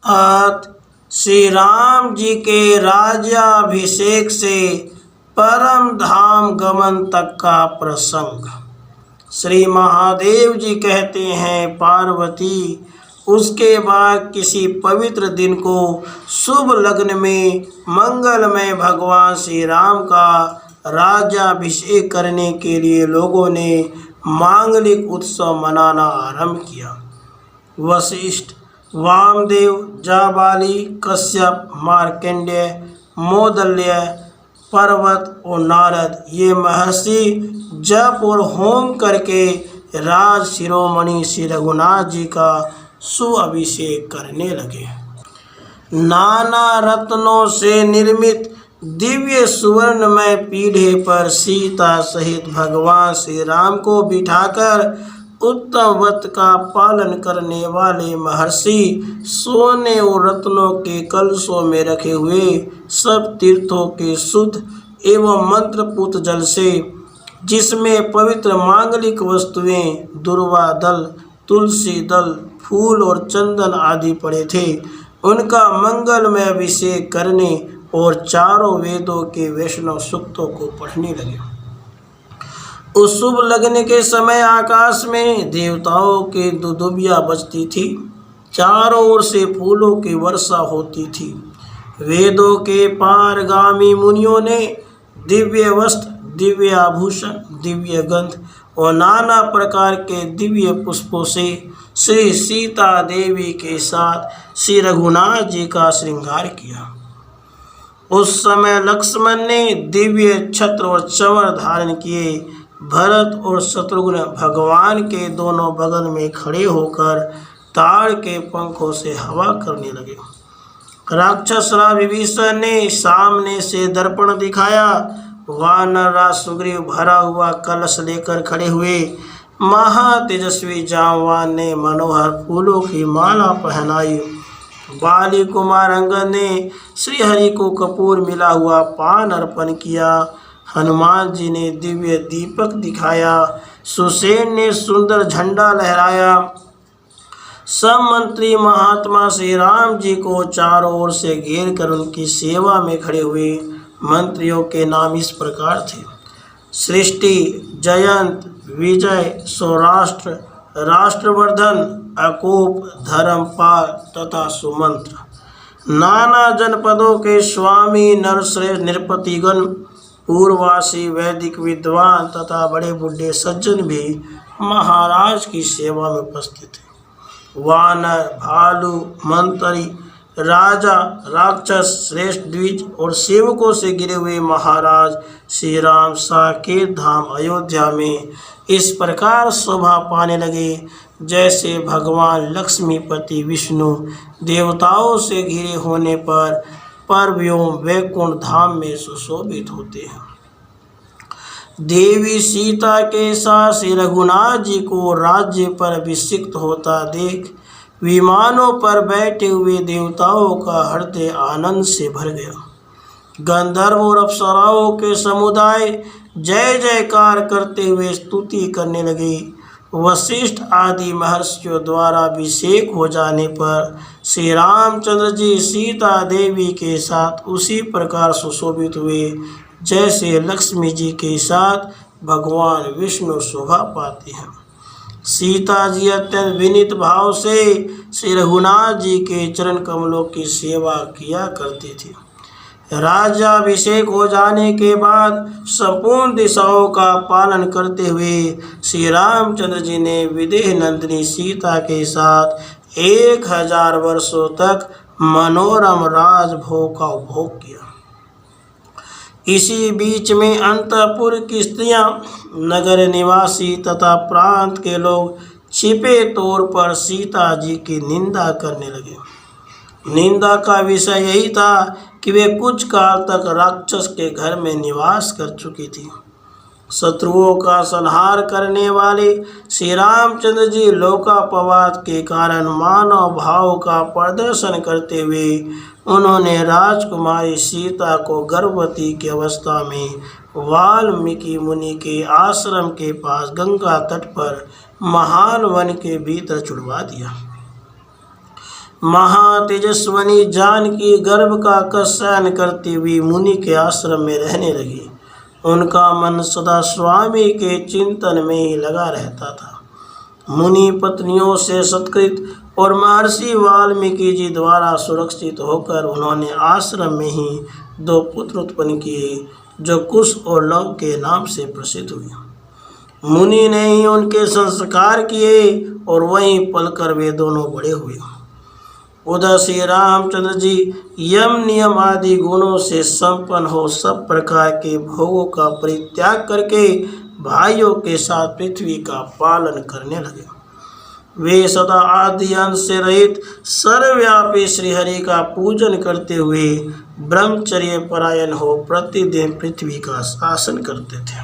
अत श्री राम जी के राज्याभिषेक से परम धाम गमन तक का प्रसंग। श्री महादेव जी कहते हैं, पार्वती, उसके बाद किसी पवित्र दिन को शुभ लग्न में मंगलमय भगवान श्री राम का राज्याभिषेक करने के लिए लोगों ने मांगलिक उत्सव मनाना आरंभ किया। वशिष्ठ, वामदेव, जाबाली, कश्यप, मार्कंडेय, मोदल्य पर्वत और नारद ये महर्षि जप और होम करके राज शिरोमणि श्री रघुनाथ जी का सुअभिषेक करने लगे। नाना रत्नों से निर्मित दिव्य सुवर्णमय पीढ़े पर सीता सहित भगवान श्री राम को बिठाकर उत्तम व्रत का पालन करने वाले महर्षि सोने और रत्नों के कलशों में रखे हुए सब तीर्थों के शुद्ध एवं मंत्रपूत जल से, जिसमें पवित्र मांगलिक वस्तुएं, दुर्वा दल, तुलसी दल, फूल और चंदन आदि पड़े थे, उनका मंगलमय अभिषेक करने और चारों वेदों के वैष्णव सूक्तों को पढ़ने लगे। उस शुभ लगने के समय आकाश में देवताओं के दुदुबिया बजती थी, चारों ओर से फूलों की वर्षा होती थी। वेदों के पारगामी मुनियों ने दिव्य वस्त्र, दिव्य आभूषण, दिव्य गंध और नाना प्रकार के दिव्य पुष्पों से श्री सीता देवी के साथ श्री रघुनाथ जी का श्रृंगार किया। उस समय लक्ष्मण ने दिव्य छत्र और चंवर धारण किए। भरत और शत्रुघ्न भगवान के दोनों बगल में खड़े होकर ताड़ के पंखों से हवा करने लगे। राक्षस राज विभीषण ने सामने से दर्पण दिखाया। वानर राज सुग्रीव भरा हुआ कलश लेकर खड़े हुए। महातेजस्वी जांबवान ने मनोहर फूलों की माला पहनाई। बाली कुमार अंगद ने श्रीहरि को कपूर मिला हुआ पान अर्पण किया। हनुमान जी ने दिव्य दीपक दिखाया। सुसेन ने सुंदर झंडा लहराया। सब मंत्री महात्मा श्री राम जी को चारों ओर से घेर कर उनकी सेवा में खड़े हुए। मंत्रियों के नाम इस प्रकार थे: सृष्टि, जयंत, विजय, सौराष्ट्र, राष्ट्रवर्धन, अकोप, धर्मपाल तथा सुमंत्र। नाना जनपदों के स्वामी, नरश्रेष्ठ, नृपतिगण, पूर्ववासी, वैदिक विद्वान तथा बड़े बूढ़े सज्जन भी महाराज की सेवा में उपस्थित थे। वानर, भालू, मंत्री, राजा, राक्षस, श्रेष्ठ द्विज और सेवकों से घिरे हुए महाराज श्री राम साकेत धाम अयोध्या में इस प्रकार शोभा पाने लगे जैसे भगवान लक्ष्मीपति विष्णु देवताओं से घिरे होने पर परव्योम वैकुंठ धाम में सुशोभित होते हैं। देवी सीता के साथ श्री रघुनाथ जी को राज्य पर अभिषिक्त होता देख विमानों पर बैठे हुए देवताओं का हृदय आनंद से भर गया। गंधर्व और अप्सराओं के समुदाय जय जयकार करते हुए स्तुति करने लगे। वशिष्ठ आदि महर्षियों द्वारा अभिषेक हो जाने पर श्री रामचंद्र जी सीता देवी के साथ उसी प्रकार सुशोभित हुए जैसे लक्ष्मी जी के साथ भगवान विष्णु शोभा पाते हैं। सीता जी अत्यंत विनीत भाव से श्री रघुनाथ जी के चरण कमलों की सेवा किया करते थे। राज्याभिषेक हो जाने के बाद संपूर्ण दिशाओं का पालन करते हुए श्री रामचंद्र जी ने विदेह नंदिनी सीता के साथ 1000 वर्षों तक मनोरम राजभोग का उपभोग किया। इसी बीच में अंतःपुर की स्त्रियां, नगर निवासी तथा प्रांत के लोग छिपे तौर पर सीता जी की निंदा करने लगे। निंदा का विषय यही था कि वे कुछ काल तक राक्षस के घर में निवास कर चुकी थी। शत्रुओं का संहार करने वाले श्री रामचंद्र जी लोकापवाद के कारण मानव भाव का प्रदर्शन करते हुए उन्होंने राजकुमारी सीता को गर्भवती की अवस्था में वाल्मीकि मुनि के आश्रम के पास गंगा तट पर महान वन के भीतर छुड़वा दिया। महातेजस्वनी जानकी गर्भ का कसैन करती हुई मुनि के आश्रम में रहने लगी। उनका मन सदा स्वामी के चिंतन में ही लगा रहता था। मुनि पत्नियों से सत्कृत और महर्षि वाल्मीकि जी द्वारा सुरक्षित होकर उन्होंने आश्रम में ही 2 पुत्र उत्पन्न किए, जो कुश और लव के नाम से प्रसिद्ध हुए। मुनि ने ही उनके संस्कार किए और वहीं पलकर वे दोनों बड़े हुए। उधर श्री रामचंद्र जी यम नियम आदि गुणों से संपन्न हो सब प्रकार के भोगों का परित्याग करके भाइयों के साथ पृथ्वी का पालन करने लगे। वे सदा आदि अंत से रहित सर्वव्यापी श्रीहरि का पूजन करते हुए ब्रह्मचर्य परायण हो प्रतिदिन पृथ्वी का शासन करते थे।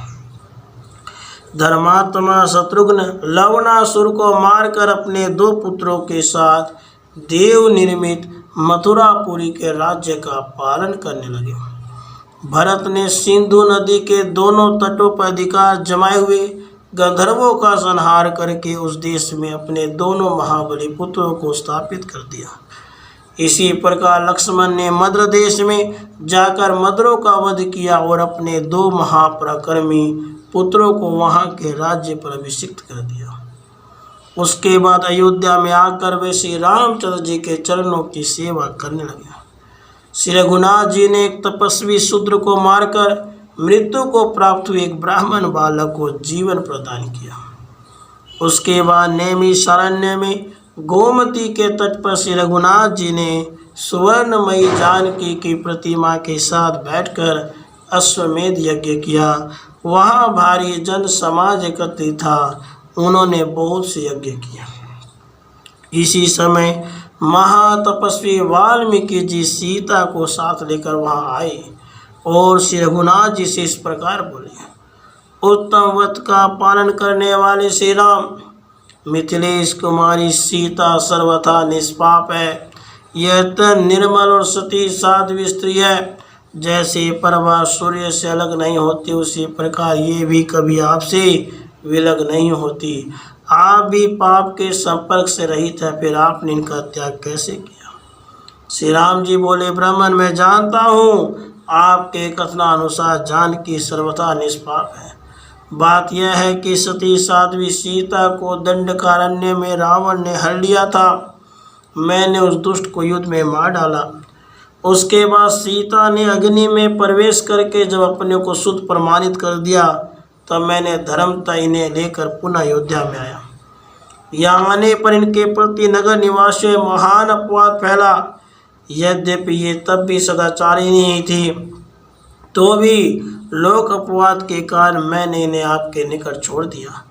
धर्मात्मा शत्रुघ्न लवणासुर को मारकर अपने 2 पुत्रों के साथ देव निर्मित मथुरापुरी के राज्य का पालन करने लगे। भरत ने सिंधु नदी के दोनों तटों पर अधिकार जमाए हुए गंधर्वों का संहार करके उस देश में अपने दोनों महाबली पुत्रों को स्थापित कर दिया। इसी प्रकार लक्ष्मण ने मद्र देश में जाकर मद्रों का वध किया और अपने 2 महापराक्रमी पुत्रों को वहां के राज्य पर अभिषिक्त कर दिया। उसके बाद अयोध्या में आकर वे श्री रामचंद्र जी के चरणों की सेवा करने लगे। श्री रघुनाथ जी ने एक तपस्वी शूद्र को मारकर मृत्यु को प्राप्त हुए एक ब्राह्मण बालक को जीवन प्रदान किया। उसके बाद नैमिषारण्य में गोमती के तट पर श्री रघुनाथ जी ने सुवर्णमयी जानकी की प्रतिमा के साथ बैठकर अश्वमेध यज्ञ किया। वहाँ भारी जन समाज एकत्रित था। उन्होंने बहुत से यज्ञ किया। इसी समय महातपस्वी वाल्मीकि जी सीता को साथ लेकर वहाँ आए और श्री रघुनाथ जी से इस प्रकार बोले, उत्तम व्रत का पालन करने वाले श्री राम, मिथिलेश कुमारी सीता सर्वथा निष्पाप है। यह तन निर्मल और सती साध्वी स्त्री है। जैसे प्रभा सूर्य से अलग नहीं होती, उसी प्रकार ये भी कभी आपसे विलग नहीं होती। आप भी पाप के संपर्क से रहित है, फिर आपने इनका त्याग कैसे किया? श्री राम जी बोले, ब्राह्मण मैं जानता हूँ आपके कथनानुसार जानकी सर्वथा निष्पाप है। बात यह है कि सती साध्वी सीता को दंडकारण्य में रावण ने हर लिया था। मैंने उस दुष्ट को युद्ध में मार डाला। उसके बाद सीता ने अग्नि में प्रवेश करके जब अपने को शुद्ध प्रमाणित कर दिया, तब मैंने धर्मतः इन्हें लेकर पुनः अयोध्या में आया। यहाँ आने पर इनके प्रति नगर निवासियों में महान अपवाद फैला। यद्यपि ये तब भी सदाचारी नहीं थी, तो भी लोक अपवाद के कारण मैंने इन्हें आपके निकट छोड़ दिया।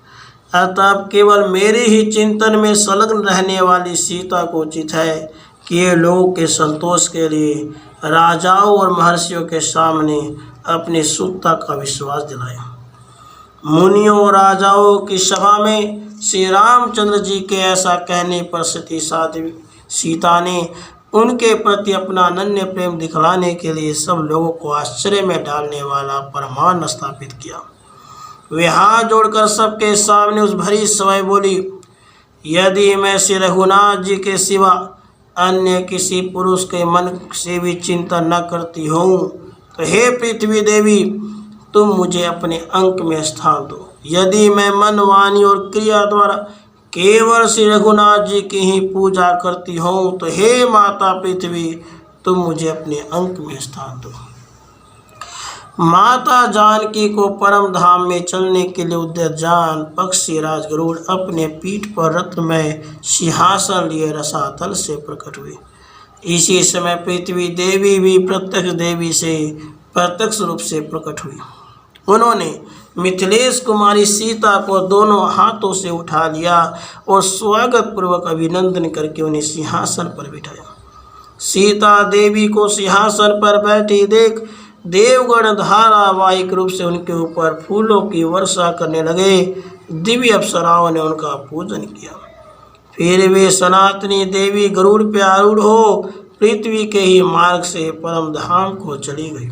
अतः केवल मेरे ही चिंतन में संलग्न रहने वाली सीता को उचित है कि ये लोगों के संतोष के लिए राजाओं और महर्षियों के सामने अपनी शुद्धता का विश्वास दिलाए। मुनियों और राजाओं की सभा में श्री रामचंद्र जी के ऐसा कहने पर सती साध्वी सीता ने उनके प्रति अपना अनन्य प्रेम दिखलाने के लिए सब लोगों को आश्चर्य में डालने वाला प्रमाण स्थापित किया। वे हाथ जोड़कर सबके सामने उस भरी सभा बोली, यदि मैं श्री रघुनाथ जी के सिवा अन्य किसी पुरुष के मन से भी चिंता न करती हूँ, तो हे पृथ्वी देवी, तुम मुझे अपने अंक में स्थान दो। यदि मैं मन, वाणी और क्रिया द्वारा केवल श्री रघुनाथ जी की ही पूजा करती हूँ, तो हे माता पृथ्वी, तुम मुझे अपने अंक में स्थान दो। माता जानकी को परम धाम में चलने के लिए उद्यतजान पक्षी राजगरुड़ अपने पीठ पर रत्नमय सिंहासन लिए रसातल से प्रकट हुए। इसी समय पृथ्वी देवी भी प्रत्यक्ष देवी से प्रत्यक्ष रूप से प्रकट हुई। उन्होंने मिथिलेश कुमारी सीता को दोनों हाथों से उठा लिया और स्वागत पूर्वक अभिनंदन करके उन्हें सिंहासन पर बिठाया। सीता देवी को सिंहासन पर बैठी देख देवगण धारावाहिक रूप से उनके ऊपर फूलों की वर्षा करने लगे। दिव्य अप्सराओं ने उनका पूजन किया। फिर वे सनातनी देवी गरुड़ पे आरूढ़ हो पृथ्वी के ही मार्ग से परम धाम को चली गई।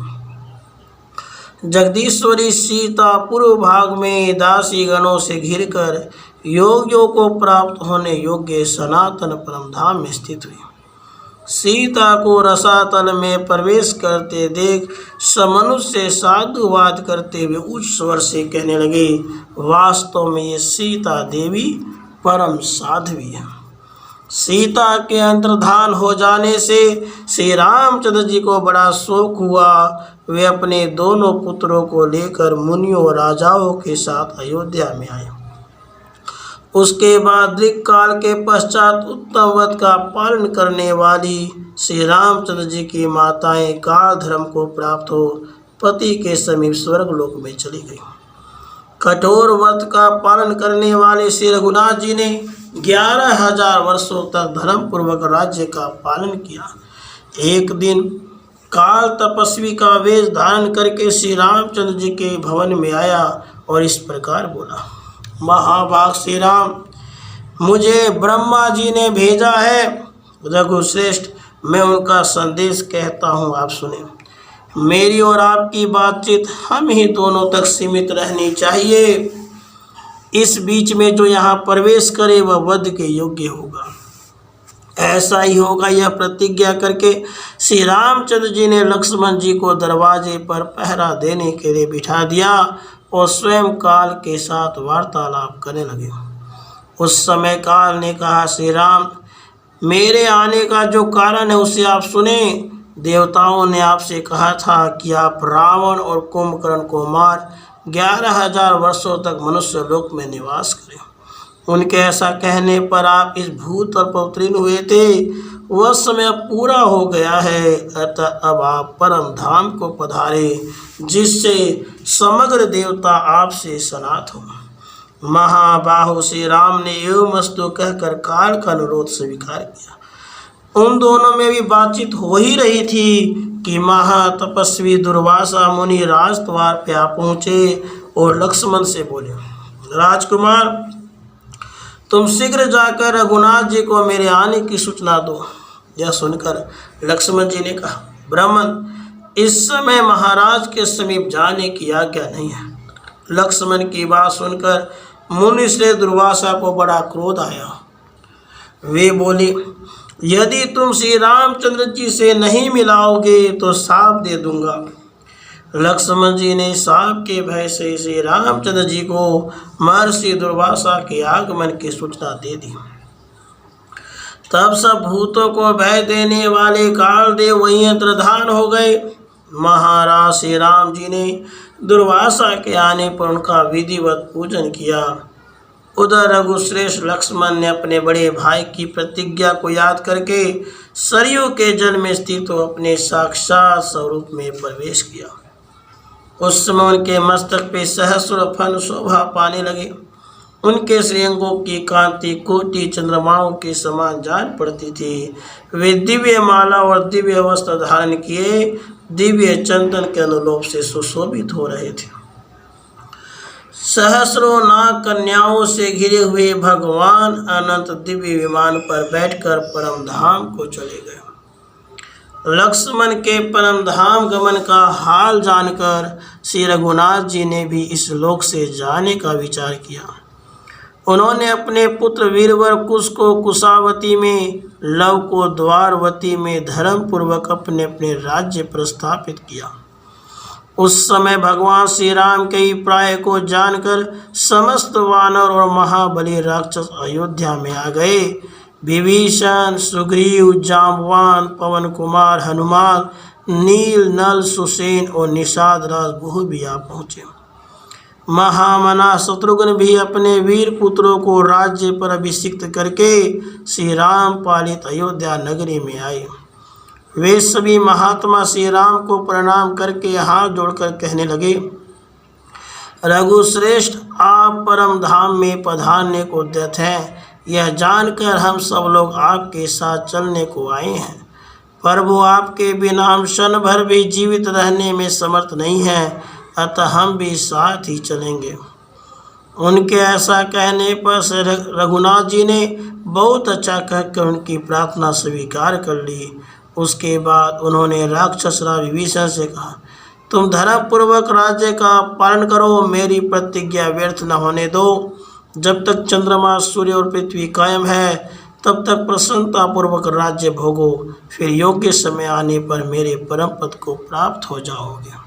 जगदीश्वरी सीता पूर्व भाग में दासी गणों से घिरकर योगियों को प्राप्त होने योग्य सनातन परम धाम में स्थित हुई। सीता को रसातल में प्रवेश करते देख मनुष्य साधुवाद करते हुए उच्च स्वर से कहने लगे, वास्तव में ये सीता देवी परम साध्वी है। सीता के अंतर्धान हो जाने से श्री रामचंद्र जी को बड़ा शोक हुआ। वे अपने दोनों पुत्रों को लेकर मुनियों और राजाओं के साथ अयोध्या में आए। उसके बाद दीर्घ काल के पश्चात उत्तम व्रत का पालन करने वाली श्री रामचंद्र जी की माताएं काल धर्म को प्राप्त हो पति के समीप स्वर्ग लोक में चली गई। कठोर व्रत का पालन करने वाले श्री रघुनाथ जी ने 11,000 वर्षों तक धर्म पूर्वक राज्य का पालन किया। एक दिन काल तपस्वी का वेश धारण करके श्री रामचंद्र जी के भवन में आया और इस प्रकार बोला, महाभाग श्री राम, मुझे ब्रह्मा जी ने भेजा है। रघुश्रेष्ठ, मैं उनका संदेश कहता हूँ, आप सुने। मेरी और आपकी बातचीत हम ही दोनों तक सीमित रहनी चाहिए। इस बीच में जो यहाँ प्रवेश करे वह वध के योग्य होगा। ऐसा ही होगा, यह प्रतिज्ञा करके श्री रामचंद्र जी ने लक्ष्मण जी को दरवाजे पर पहरा देने के लिए बिठा दिया और स्वयं काल के साथ वार्तालाप करने लगे। उस समय काल ने कहा, श्री राम, मेरे आने का जो कारण है उसे आप सुने। देवताओं ने आपसे कहा था कि आप रावण और कुंभकर्ण को मार 11,000 वर्षों तक मनुष्य लोक में निवास करें। उनके ऐसा कहने पर आप इस भूतल पर अवतीर्ण हुए थे। वह समय अब पूरा हो गया है, अतः अब आप परम धाम को पधारे, जिससे समग्र देवता आपसे सनात हो। महाबाहु श्री राम ने एवं मस्तु कहकर काल का अनुरोध स्वीकार किया। उन दोनों में भी बातचीत हो ही रही थी कि महातपस्वी दुर्वासा मुनि राजद्वार पे आ पहुँचे और लक्ष्मण से बोले, राजकुमार, तुम शीघ्र जाकर रघुनाथ जी को मेरे आने की सूचना दो। यह सुनकर लक्ष्मण जी ने कहा, ब्राह्मण, इस समय महाराज के समीप जाने की आज्ञा नहीं है। लक्ष्मण की बात सुनकर मुनि से दुर्वासा को बड़ा क्रोध आया। वे बोले, यदि तुम श्री रामचंद्र जी से नहीं मिलाओगे तो शाप दे दूंगा। लक्ष्मण जी ने शाप के भय से श्री रामचंद्र जी को महर्षि दुर्वासा के आगमन की सूचना दे दी। तब सब भूतों को भय देने वाले कालदेव वहीं अंतर्धान हो गए। महाराज श्री राम जी ने दुर्वासा के आने पर उनका विधिवत पूजन किया। उधर रघुश्रेष्ठ लक्ष्मण ने अपने बड़े भाई की प्रतिज्ञा को याद करके सरयू के जल में स्थित हो अपने साक्षात स्वरूप में प्रवेश किया। उस समय उनके मस्तक पे सहस्र फन शोभा पाने लगे। उनके श्रीअंगों की कांति कोटि चंद्रमाओं के समान जान पड़ती थी। वे दिव्य माला और दिव्य वस्त्र धारण किए दिव्य चंदन के अनुलोप से सुशोभित हो रहे थे। सहस्रों नाग कन्याओं से घिरे हुए भगवान अनंत दिव्य विमान पर बैठकर परम धाम को चले गए। लक्ष्मण के परम धाम गमन का हाल जानकर श्री रघुनाथ जी ने भी इस लोक से जाने का विचार किया। उन्होंने अपने पुत्र वीरवर कुश को कुशावती में, लव को द्वारवती में धर्म पूर्वक अपने अपने राज्य पर स्थापित किया। उस समय भगवान श्री राम के अभिप्राय को जानकर समस्त वानर और महाबली राक्षस अयोध्या में आ गए। विभीषण, सुग्रीव, जाम्बवान, पवन कुमार, हनुमान, नील, नल, सुसेन और निषाद राज बहु भी आ पहुँचे। महामना शत्रुघ्न भी अपने वीर पुत्रों को राज्य पर अभिषिक्त करके श्री राम पालित अयोध्या नगरी में आए। वे सभी महात्मा श्री राम को प्रणाम करके हाथ जोड़कर कहने लगे, रघुश्रेष्ठ, आप परम धाम में पधारने को उद्यत हैं। यह जानकर हम सब लोग आपके साथ चलने को आए हैं। प्रभु, आपके बिना हम क्षण भर भी जीवित रहने में समर्थ नहीं हैं, अतः हम भी साथ ही चलेंगे। उनके ऐसा कहने पर रघुनाथ जी ने बहुत अच्छा कहकर उनकी प्रार्थना स्वीकार कर ली। उसके बाद उन्होंने राक्षस राज विभीषण से कहा, तुम धर्मपूर्वक राज्य का पालन करो, मेरी प्रतिज्ञा व्यर्थ न होने दो। जब तक चंद्रमा, सूर्य और पृथ्वी कायम है, तब तक प्रसन्नता पूर्वक राज्य भोगो, फिर योग्य समय आने पर मेरे परम पद को प्राप्त हो जाओगे।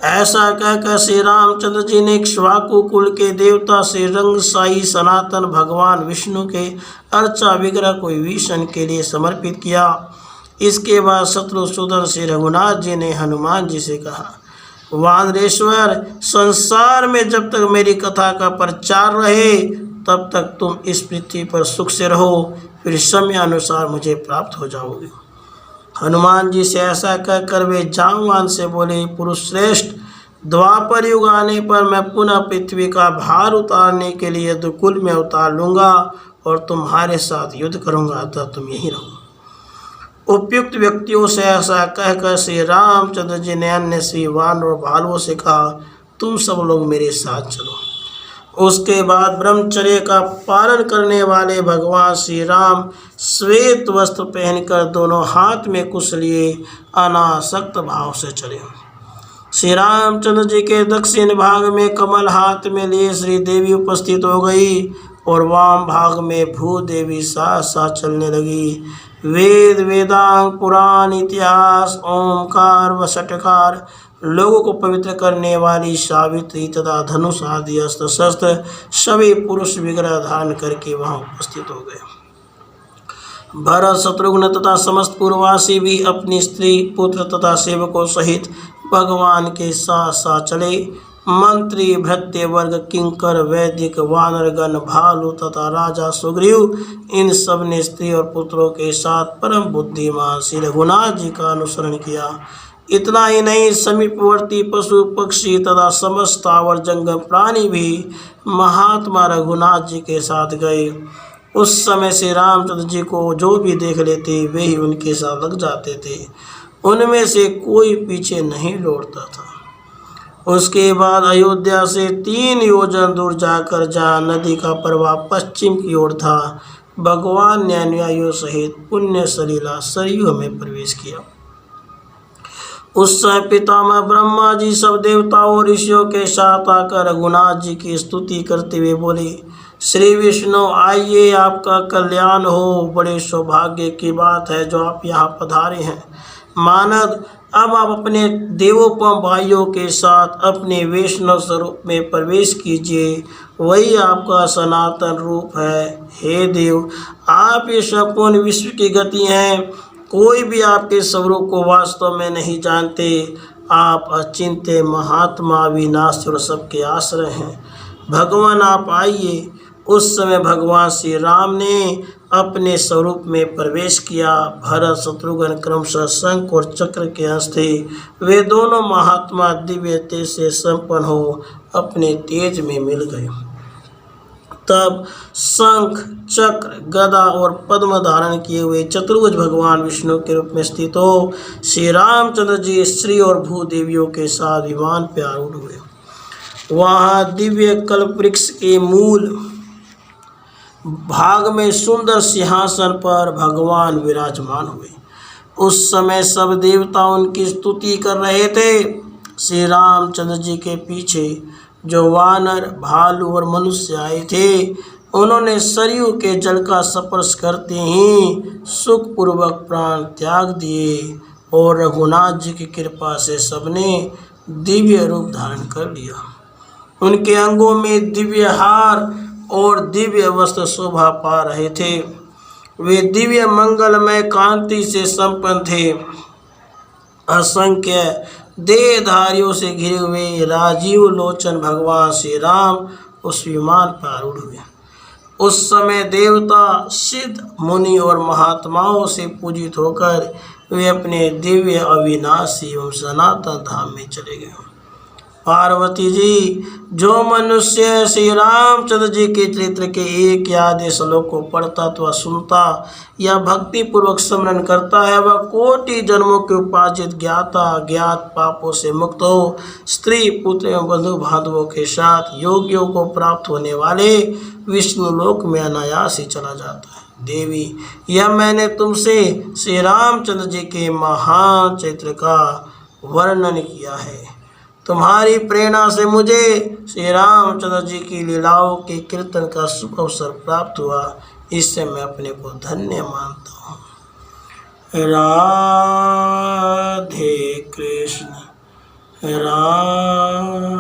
ऐसा कहकर श्री रामचंद्र जी ने इक्ष्वाकु कुल के देवता श्री रंगसाई सनातन भगवान विष्णु के अर्चा विग्रह को विभीषण के लिए समर्पित किया। इसके बाद शत्रुसूदन श्री रघुनाथ जी ने हनुमान जी से कहा, वानरेश्वर, संसार में जब तक मेरी कथा का प्रचार रहे तब तक तुम इस पृथ्वी पर सुख से रहो, फिर समय अनुसार मुझे प्राप्त हो जाओगे। हनुमान जी से ऐसा कहकर वे जांबवान से बोले, पुरुष श्रेष्ठ, द्वापर युग आने पर मैं पुनः पृथ्वी का भार उतारने के लिए दुकुल में उतार लूँगा और तुम्हारे साथ युद्ध करूँगा, तब तुम यहीं रहो। उपयुक्त व्यक्तियों से ऐसा कहकर श्री रामचंद्र जी ने अन्य श्री वानर और भालुओं से कहा, तुम सब लोग मेरे साथ चलो। उसके बाद ब्रह्मचर्य का पालन करने वाले भगवान श्री राम श्वेत वस्त्र पहनकर दोनों हाथ में कुश लिए अनासक्त भाव से चले। श्री रामचंद्र जी के दक्षिण भाग में कमल हाथ में लिए श्री देवी उपस्थित हो गई और वाम भाग में भूदेवी साथ साथ चलने लगी। वेद, वेदांग, पुराण, इतिहास, ओमकार व षटकार, लोगों को पवित्र करने वाली सावित्री तथा धनुष आदि अस्त्र शस्त्र सभी पुरुष विग्रह धारण करके वहां उपस्थित हो गए। भरत, शत्रुघ्न तथा समस्त पूर्ववासी भी अपनी स्त्री, पुत्र तथा सेवकों सहित भगवान के साथ साथ चले। मंत्री, भृत्य वर्ग, किंकर, वैदिक, वानरगण, भालू तथा राजा सुग्रीव, इन सब ने स्त्री और पुत्रों के साथ परम बुद्धिमान श्री रघुनाथ जी का अनुसरण किया। इतना ही नहीं, समीपवर्ती पशु पक्षी तथा समस्त स्थावर जंगम प्राणी भी महात्मा रघुनाथ जी के साथ गए। उस समय श्री रामचंद्र जी को जो भी देख लेते वे ही उनके साथ लग जाते थे, उनमें से कोई पीछे नहीं लौटता था। उसके बाद अयोध्या से 3 योजन दूर जाकर जहाँ नदी का प्रवाह पश्चिम की ओर था, भगवान ने अनुयायियों सहित पुण्य सलीला सरयू में प्रवेश किया। उस समय पितामह ब्रह्मा जी सब देवताओं और ऋषियों के साथ आकर रघुनाथ जी की स्तुति करते हुए बोले, श्री विष्णु, आइए, आपका कल्याण हो। बड़े सौभाग्य की बात है जो आप यहाँ पधारे हैं। मानद, अब आप अपने देवोपम भाइयों के साथ अपने वैष्णव स्वरूप में प्रवेश कीजिए, वही आपका सनातन रूप है। हे देव, आप ये संपूर्ण विश्व की गति हैं, कोई भी आपके स्वरूप को वास्तव में नहीं जानते। आप अचिंत्य महात्मा, विनाश और सबके आश्रय हैं। भगवान, आप आइए। उस समय भगवान श्री राम ने अपने स्वरूप में प्रवेश किया। भरत, शत्रुघ्न क्रमशः शंख और चक्र के अंश थे। वे दोनों महात्मा दिव्य तेज से संपन्न हो अपने तेज में मिल गए। तब शंख, चक्र, गदा और पद्म धारण किए हुए चतुर्भुज भगवान विष्णु के रूप में स्थित हो श्री रामचंद्र जी श्री और भूदेवियों के साथ विमान पर आरूढ़ हुए। वहाँ दिव्य कल्प वृक्ष के मूल भाग में सुंदर सिंहासन पर भगवान विराजमान हुए। उस समय सब देवता उनकी स्तुति कर रहे थे। श्री रामचंद्र जी के पीछे जो वानर, भालू और मनुष्य आए थे, उन्होंने सरयू के जल का स्पर्श करते ही सुखपूर्वक प्राण त्याग दिए और रघुनाथ जी की कृपा से सबने दिव्य रूप धारण कर लिया। उनके अंगों में दिव्य हार और दिव्य वस्त्र शोभा पा रहे थे। वे दिव्य मंगलमय कांति से संपन्न थे। असंख्य देहधारियों से घिरे हुए राजीव लोचन भगवान श्री राम उस विमान पर आरूढ़ हुए। उस समय देवता, सिद्ध, मुनि और महात्माओं से पूजित होकर वे अपने दिव्य, अविनाशी एवं सनातन धाम में चले गए। पार्वती जी, जो मनुष्य श्री रामचंद्र जी के चरित्र के एक या आधे श्लोक को पढ़ता अथवा सुनता या भक्ति पूर्वक स्मरण करता है, वह कोटि जन्मों के उपार्जित ज्ञाता अज्ञात पापों से मुक्त हो स्त्री, पुत्र एवं बंधु बांधवों के साथ योगियों को प्राप्त होने वाले विष्णु लोक में अनायास ही चला जाता है। देवी, यह मैंने तुमसे श्री रामचंद्र जी के महान चरित्र का वर्णन किया है। तुम्हारी प्रेरणा से मुझे श्री रामचंद्र जी की लीलाओं के कीर्तन का शुभ अवसर प्राप्त हुआ। इससे मैं अपने को धन्य मानता हूँ। राधे कृष्ण राधे